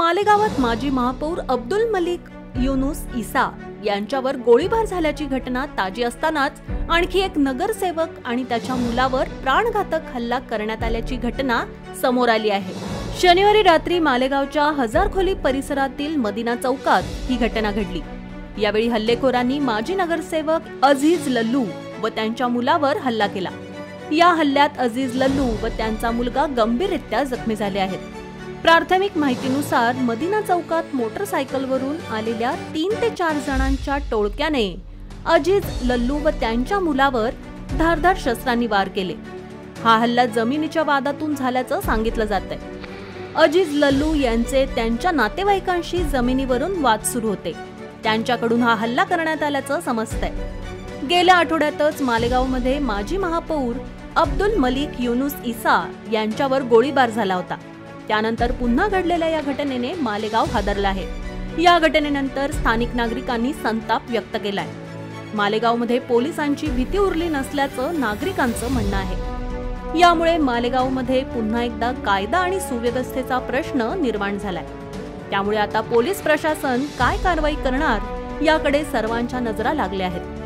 मालेगावात माजी महापौर अब्दुल मलिक युनुस इसा यांच्यावर गोळीबार झाल्याची घटना ताजी असतानाच आणखी एक नगरसेवक आणि त्याच्या मुलावर प्राणघातक हल्ला करण्यात आल्याची घटना समोर आली आहे। शनिवारी रात्री मालेगावच्या हजारखोली परिसरातील मदिना चौकात ही घटना घडली। यावेळी हल्लेखोरांनी माजी नगरसेवक अजीज लल्लू व त्यांच्या मुलावर हल्ला केला। या हल्ल्यात अजीज लल्लू व त्यांचा मुलगा गंभीररित्या जखमी झाले आहेत। प्राथमिक माहितीनुसार मदिना चौकात मोटरसायकलवरून आलेल्या 3 ते 4 जणांच्या टोळक्याने अजीज लल्लू व त्यांच्या मुलावर धारदार शस्त्रांनी वार केले। हा हल्ला जमिनीच्या वादातून झाल्याचं सांगितलं जातंय। अजीज लल्लू यांचे त्यांच्या नातेवाईकांशी जमिनीवरून वाद सुरू होते। त्यांच्याकडून हा हल्ला करण्यात आल्याचं समजतंय। गेल्या आठवड्यातच मालेगावमध्ये माजी महापौर अब्दुल मलिक युनुस इसा यांच्यावर गोळीबार झाला होता। त्यानंतर पुन्हा घडलेल्या या घटनेने मालेगाव हादरला आहे। या घटनेनंतर स्थानिक नागरिकांनी संताप व्यक्त केलाय। मालेगावमध्ये पोलिसांची भीती उरली नसल्याचं नागरिकांचं म्हणणं आहे। यामुळे मालेगावमध्ये पुन्हा एकदा कायदा आणि सुव्यवस्थेचा प्रश्न निर्माण झालाय। त्यामुळे आता पोलीस प्रशासन काय कारवाई करणार याकडे सर्वांच्या नजरा लागल्या आहेत।